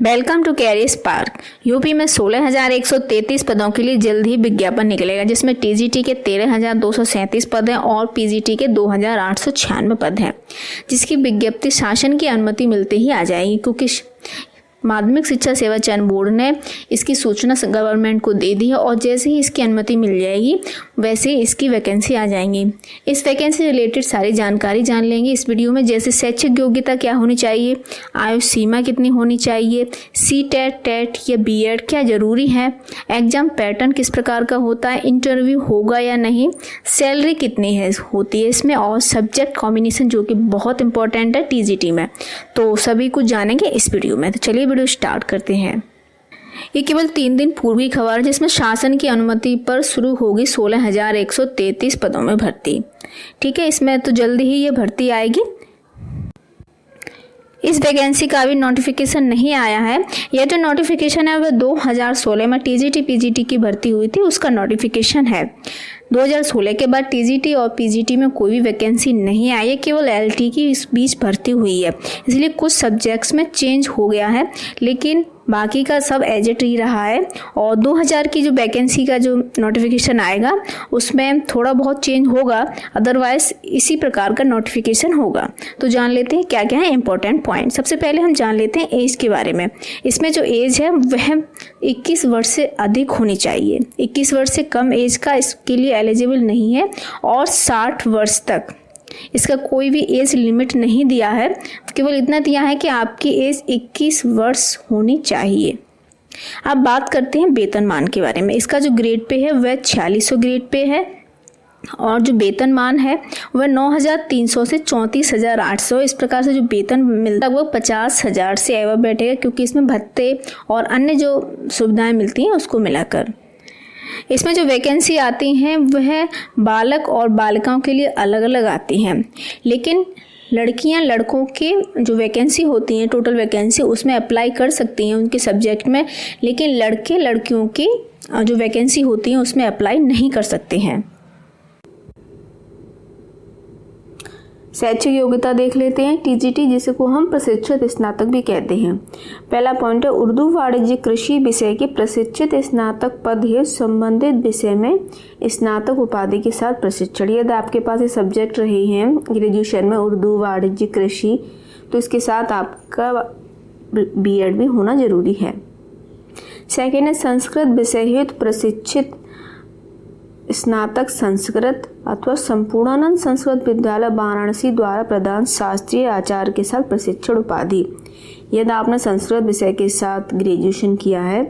Welcome to career spark. UP में 16,133 पदों के लिए जल्द ही विज्ञापन निकलेगा, जिसमें टीजीटी के 13,237 पद हैं और पीजीटी के 2,896 पद हैं, जिसकी विज्ञप्ति शासन की अनुमति मिलते ही आ जाएगी, क्योंकि माध्यमिक शिक्षा सेवा चयन बोर्ड ने इसकी सूचना गवर्नमेंट को दे दी है और जैसे ही इसकी अनुमति मिल जाएगी वैसे ही इसकी वैकेंसी आ जाएंगी। इस वैकेंसी रिलेटेड सारी जानकारी जान लेंगे इस वीडियो में, जैसे शैक्षिक योग्यता क्या होनी चाहिए, आयु सीमा कितनी होनी चाहिए, सीटेट, टेट या बीएड क्या ज़रूरी है, एग्जाम पैटर्न किस प्रकार का होता है, इंटरव्यू होगा या नहीं, सैलरी कितनी होती है इसमें, और सब्जेक्ट कॉम्बिनेशन जो कि बहुत इंपॉर्टेंट है टीजीटी में। तो सभी कुछ जानेंगे इस वीडियो में। तो चलिए वीडियो स्टार्ट करते हैं। ये केवल 3 दिन पूर्व की खबर है, जिसमें शासन की अनुमति पर शुरू होगी 16,133 पदों में भर्ती। ठीक है, इसमें तो जल्दी ही ये भर्ती आएगी। इस वैकेंसी का अभी नोटिफिकेशन नहीं आया है। यह जो नोटिफिकेशन है वह 2016 में टीजीटी पीजीटी की भर्ती हुई थी, उसका नोटिफिकेशन है। 2016 के बाद टीजीटी और पीजीटी में कोई भी वैकेंसी नहीं आई है, केवल एलटी की इस बीच भर्ती हुई है, इसलिए कुछ सब्जेक्ट्स में चेंज हो गया है, लेकिन बाकी का सब एज इट ही रहा है। और 2000 की जो वैकेंसी का जो नोटिफिकेशन आएगा उसमें थोड़ा बहुत चेंज होगा, अदरवाइज इसी प्रकार का नोटिफिकेशन होगा। तो जान लेते हैं क्या क्या है इंपॉर्टेंट पॉइंट। सबसे पहले हम जान लेते हैं एज के बारे में। इसमें जो एज है वह 21 वर्ष से अधिक होनी चाहिए। 21 वर्ष से कम एज का इसके लिए एलिजिबल नहीं है, और 60 वर्ष तक इसका कोई भी एज लिमिट नहीं दिया है, केवल इतना दिया है कि आपकी एज 21 वर्ष होनी चाहिए। अब बात करते हैं वेतनमान के बारे में। इसका जो ग्रेड पे है वह 4600 ग्रेड पे है, और जो वेतनमान है वह 9,300 से 34,800। इस प्रकार से जो वेतन मिलता है वह 50,000 से एवं बैठेगा, क्योंकि इसमें भत्ते और अन्य जो सुविधाएं मिलती हैं उसको मिलाकर। इसमें जो वैकेंसी आती हैं वह बालक और बालिकाओं के लिए अलग अलग आती हैं, लेकिन लड़कियां लड़कों के जो वैकेंसी होती हैं टोटल वैकेंसी उसमें अप्लाई कर सकती हैं उनके सब्जेक्ट में, लेकिन लड़के लड़कियों की जो वैकेंसी होती हैं उसमें अप्लाई नहीं कर सकते हैं। शैक्षिक योग्यता देख लेते हैं। टीजीटी जिसे को हम प्रशिक्षित स्नातक भी कहते हैं। पहला पॉइंट है उर्दू वाणिज्य कृषि विषय के प्रशिक्षित स्नातक पद है संबंधित विषय में स्नातक उपाधि के साथ प्रशिक्षण। यदि आपके पास ये सब्जेक्ट रहे हैं ग्रेजुएशन में उर्दू वाणिज्य कृषि, तो इसके साथ आपका बीएड भी होना जरूरी है। सेकेंड है संस्कृत विषय हेतु प्रशिक्षित स्नातक संस्कृत अथवा संपूर्णानंद संस्कृत विद्यालय वाराणसी द्वारा प्रदान शास्त्रीय आचार्य के साथ प्रशिक्षण उपाधि। यदि आपने संस्कृत विषय के साथ ग्रेजुएशन किया है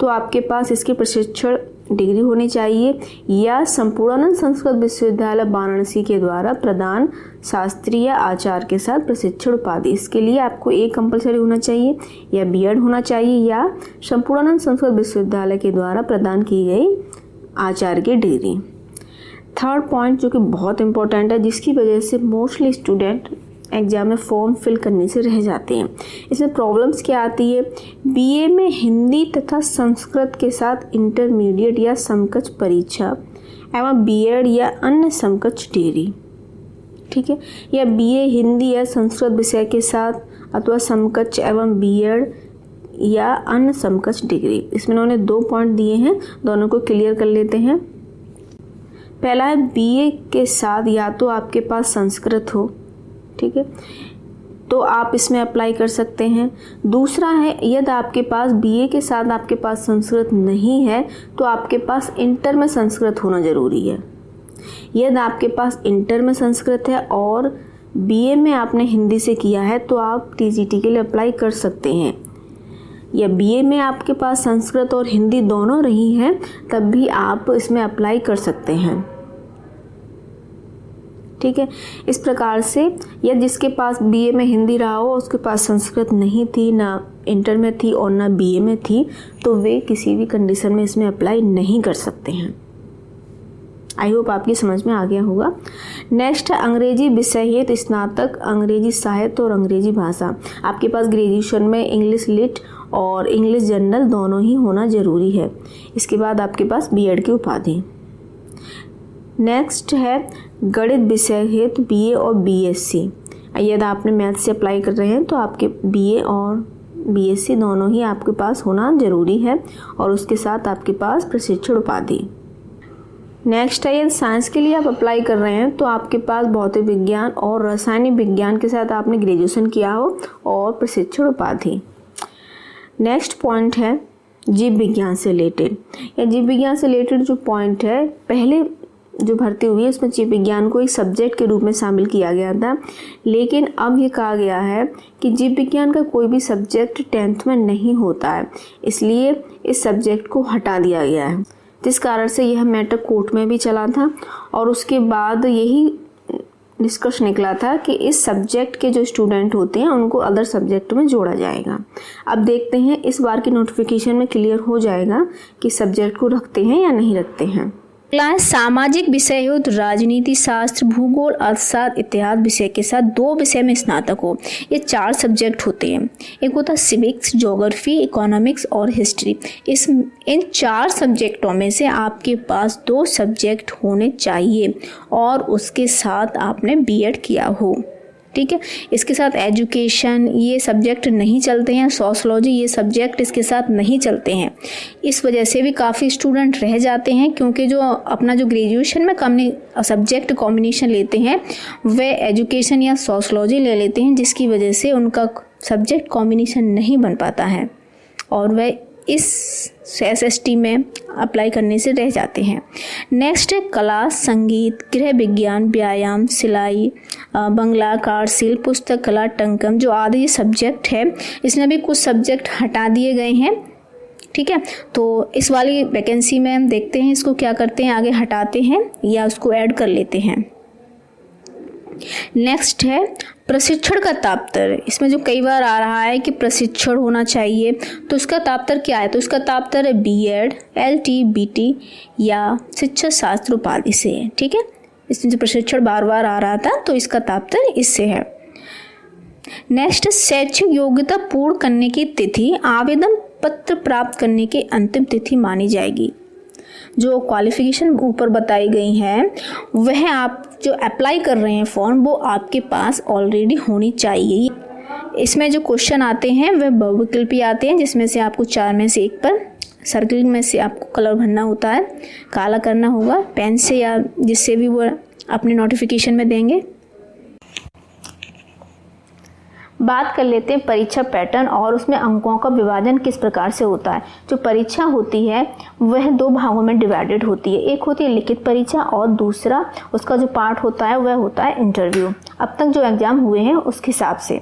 तो आपके पास इसकी प्रशिक्षण डिग्री होनी चाहिए, या संपूर्णानंद संस्कृत विश्वविद्यालय वाराणसी के द्वारा प्रदान शास्त्रीय आचार्य के साथ प्रशिक्षण उपाधि। इसके लिए आपको एक कंपलसरी होना चाहिए, या बीएड होना चाहिए, या संपूर्णानंद संस्कृत विश्वविद्यालय के द्वारा प्रदान की गई आचार्य की डिग्री। थर्ड पॉइंट जो कि बहुत इंपॉर्टेंट है, जिसकी वजह से मोस्टली स्टूडेंट एग्जाम में फॉर्म फिल करने से रह जाते हैं। इसमें प्रॉब्लम्स क्या आती है, बीए में हिंदी तथा संस्कृत के साथ इंटरमीडिएट या समकक्ष परीक्षा एवं बीएड या अन्य समकक्ष डिग्री। ठीक है, या बीए हिंदी या संस्कृत विषय के साथ अथवा समकक्ष एवं बीएड या अन्य समकक्ष डिग्री। इसमें उन्होंने 2 पॉइंट दिए हैं, दोनों को क्लियर कर लेते हैं। पहला है बीए के साथ या तो आपके पास संस्कृत हो, ठीक है, तो आप इसमें अप्लाई कर सकते हैं। दूसरा है यदि आपके पास बीए के साथ आपके पास संस्कृत नहीं है तो आपके पास इंटर में संस्कृत होना जरूरी है। यदि आपके पास इंटर में संस्कृत है और बीए में आपने हिंदी से किया है तो आप टीजीटी के लिए अप्लाई कर सकते हैं, या बीए में आपके पास संस्कृत और हिंदी दोनों रही हैं तब भी आप इसमें अप्लाई कर सकते हैं। ठीक है, इस प्रकार से या जिसके पास बीए में हिंदी रहा हो उसके पास संस्कृत नहीं थी, ना इंटर में थी और ना बीए में थी, तो वे किसी भी कंडीशन में इसमें अप्लाई नहीं कर सकते हैं। आई होप आपकी समझ में आ गया होगा। नेक्स्ट है अंग्रेजी विषय हेतु स्नातक अंग्रेजी साहित्य और अंग्रेजी भाषा। आपके पास ग्रेजुएशन में इंग्लिश लिट और इंग्लिश जनरल दोनों ही होना जरूरी है। इसके बाद आपके पास बीएड की उपाधि। नेक्स्ट है गणित विषय हेतु बीए और बीएससी। यदि आपने मैथ से अप्लाई कर रहे हैं तो आपके बीए और BSc दोनों ही आपके पास होना ज़रूरी है और उसके साथ आपके पास प्रशिक्षण उपाधि। नेक्स्ट है, यदि साइंस के लिए आप अप्लाई कर रहे हैं तो आपके पास भौतिक विज्ञान और रासायनिक विज्ञान के साथ आपने ग्रेजुएशन किया हो और प्रशिक्षण उपाधि। नेक्स्ट पॉइंट है जीव विज्ञान से रिलेटेड। या जीव विज्ञान से रिलेटेड जो पॉइंट है, पहले जो भर्ती हुई है उसमें जीव विज्ञान को एक सब्जेक्ट के रूप में शामिल किया गया था, लेकिन अब ये कहा गया है कि जीव विज्ञान का कोई भी सब्जेक्ट 10th में नहीं होता है, इसलिए इस सब्जेक्ट को हटा दिया गया है, जिस कारण से यह मैटर कोर्ट में भी चला था और उसके बाद यही निष्कर्ष निकला था कि इस सब्जेक्ट के जो स्टूडेंट होते हैं उनको अदर सब्जेक्ट में जोड़ा जाएगा। अब देखते हैं इस बार की नोटिफिकेशन में क्लियर हो जाएगा कि सब्जेक्ट को रखते हैं या नहीं रखते हैं। क्लास सामाजिक विषय हो तो राजनीति शास्त्र, भूगोल, अर्थशास्त्र, इतिहास विषय के साथ 2 विषय में स्नातक हो। ये 4 सब्जेक्ट होते हैं। एक होता है सिविक्स, ज्योग्राफी, इकोनॉमिक्स और हिस्ट्री। इन 4 सब्जेक्टों में से आपके पास 2 सब्जेक्ट होने चाहिए और उसके साथ आपने बीएड किया हो। ठीक है, इसके साथ एजुकेशन ये सब्जेक्ट नहीं चलते हैं, सोशलॉजी ये सब्जेक्ट इसके साथ नहीं चलते हैं। इस वजह से भी काफ़ी स्टूडेंट रह जाते हैं, क्योंकि जो अपना जो ग्रेजुएशन में सब्जेक्ट कॉम्बिनेशन लेते हैं वे एजुकेशन या सोशलॉजी ले लेते हैं, जिसकी वजह से उनका सब्जेक्ट कॉम्बिनेशन नहीं बन पाता है और वह इस SST में अप्लाई करने से रह जाते हैं। नेक्स्ट है कला, संगीत, गृह विज्ञान, व्यायाम, सिलाई, बंगला, कार शिल्प, पुस्तक कला, टंकम, जो आदि सब्जेक्ट है इसमें भी कुछ सब्जेक्ट हटा दिए गए हैं। ठीक है, तो इस वाली वैकेंसी में हम देखते हैं इसको क्या करते हैं, आगे हटाते हैं या उसको ऐड कर लेते हैं। नेक्स्ट है प्रशिक्षण का तात्पर्य। इसमें जो कई बार आ रहा है कि प्रशिक्षण होना चाहिए, तो इसका तात्पर्य क्या है, तो इसका तात्पर्य BEd, LT, BT या शिक्षा शास्त्र उपाधि से है। ठीक है, इसमें जो प्रशिक्षण बार बार आ रहा था तो इसका तात्पर्य इससे है। नेक्स्ट, शैक्षिक योग्यता पूर्ण करने की तिथि आवेदन पत्र प्राप्त करने की अंतिम तिथि मानी जाएगी। जो क्वालिफिकेशन ऊपर बताई गई हैं वह आप जो अप्लाई कर रहे हैं फॉर्म वो आपके पास ऑलरेडी होनी चाहिए। इसमें जो क्वेश्चन आते हैं वह बहुविकल्पी आते हैं, जिसमें से आपको 4 में से एक पर सर्कलिंग में से आपको कलर भरना होता है, काला करना होगा पेन से या जिससे भी वो अपने नोटिफिकेशन में देंगे। बात कर लेते हैं परीक्षा पैटर्न और उसमें अंकों का विभाजन किस प्रकार से होता है। जो परीक्षा होती है वह 2 भागों में डिवाइडेड होती है, एक होती है लिखित परीक्षा और दूसरा उसका जो पार्ट होता है वह होता है इंटरव्यू। अब तक जो एग्जाम हुए हैं उसके हिसाब से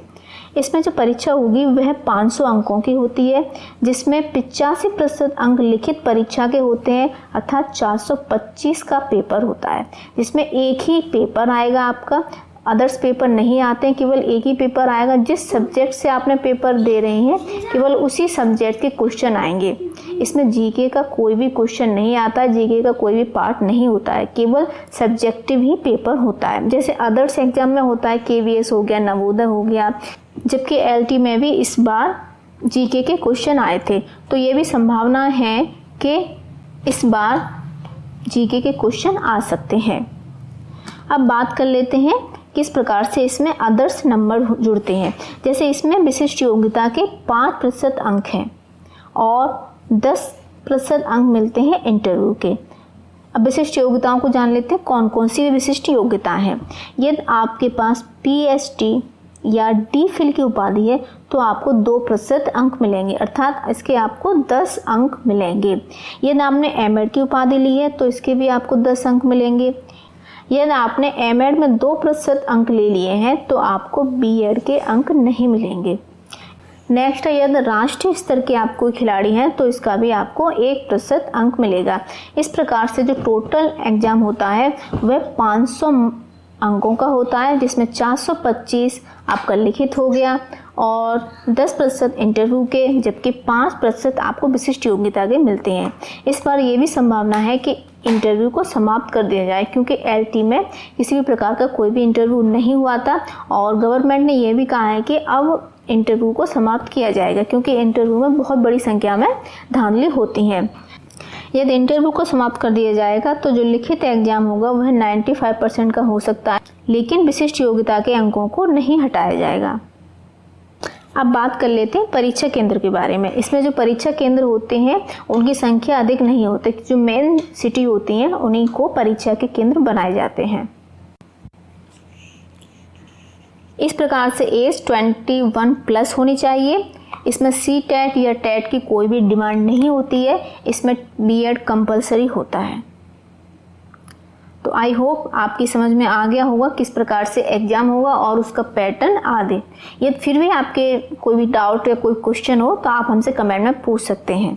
इसमें जो परीक्षा होगी वह 500 अंकों की होती है, जिसमें 85% अंक लिखित परीक्षा के होते हैं, अर्थात 425 का पेपर होता है, जिसमें एक ही पेपर आएगा आपका, अदर्स पेपर नहीं आते हैं, केवल एक ही पेपर आएगा। जिस सब्जेक्ट से आपने पेपर दे रहे हैं केवल उसी सब्जेक्ट के क्वेश्चन आएंगे। इसमें जीके का कोई भी क्वेश्चन नहीं आता है, जीके का कोई भी पार्ट नहीं होता है, केवल सब्जेक्टिव ही पेपर होता है। जैसे अदर्स एग्जाम में होता है KVS हो गया, नवोदय हो गया, जबकि LT में भी इस बार जीके के क्वेश्चन आए थे, तो ये भी संभावना है कि इस बार जीके के क्वेश्चन आ सकते हैं। अब बात कर लेते हैं किस प्रकार से इसमें अदर्स नंबर जुड़ते हैं। जैसे इसमें विशिष्ट योग्यता के 5% अंक हैं और 10% अंक मिलते हैं इंटरव्यू के। अब विशिष्ट योग्यताओं को जान लेते हैं कौन कौन सी विशिष्ट योग्यता है। यदि आपके पास PhD या DPhil की उपाधि है तो आपको 2% अंक मिलेंगे, अर्थात इसके आपको 10 अंक मिलेंगे। यदि आपने M.Ed की उपाधि ली है तो इसके भी आपको 10 अंक मिलेंगे। यदि आपने M.Ed में 2% अंक ले लिए हैं तो आपको B.Ed के अंक नहीं मिलेंगे। नेक्स्ट है, यदि राष्ट्रीय स्तर के आप कोई खिलाड़ी हैं तो इसका भी आपको 1% अंक मिलेगा। इस प्रकार से जो टोटल एग्जाम होता है वह 500 अंकों का होता है, जिसमें 425 आपका लिखित हो गया और 10% इंटरव्यू के, जबकि 5% आपको विशिष्ट योग्यता के मिलते हैं। इस बार ये भी संभावना है कि इंटरव्यू को समाप्त कर दिया जाए, क्योंकि LT में किसी भी प्रकार का कोई भी इंटरव्यू नहीं हुआ था और गवर्नमेंट ने यह भी कहा है कि अब इंटरव्यू को समाप्त किया जाएगा, क्योंकि इंटरव्यू में बहुत बड़ी संख्या में धांधली होती हैं। यदि इंटरव्यू को समाप्त कर दिया जाएगा तो जो लिखित एग्जाम होगा वह 95% का हो सकता है, लेकिन विशिष्ट योग्यता के अंकों को नहीं हटाया जाएगा। अब बात कर लेते हैं परीक्षा केंद्र के बारे में। इसमें जो परीक्षा केंद्र होते हैं उनकी संख्या अधिक नहीं होती, जो मेन सिटी होती हैं उन्हीं को परीक्षा के केंद्र बनाए जाते हैं। इस प्रकार से एज 21 प्लस होनी चाहिए। इसमें CTET या TET की कोई भी डिमांड नहीं होती है, इसमें B.Ed कंपलसरी होता है। तो आई होप आपकी समझ में आ गया होगा किस प्रकार से एग्जाम होगा और उसका पैटर्न आदि। ये फिर भी आपके कोई भी डाउट या कोई क्वेश्चन हो तो आप हमसे कमेंट में पूछ सकते हैं।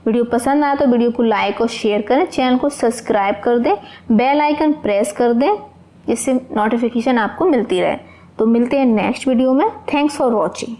वीडियो पसंद आया तो वीडियो को लाइक और शेयर करें, चैनल को सब्सक्राइब कर दें, बेल आइकन प्रेस कर दें जिससे नोटिफिकेशन आपको मिलती रहे। तो मिलते हैं नेक्स्ट वीडियो में। Thanks for watching.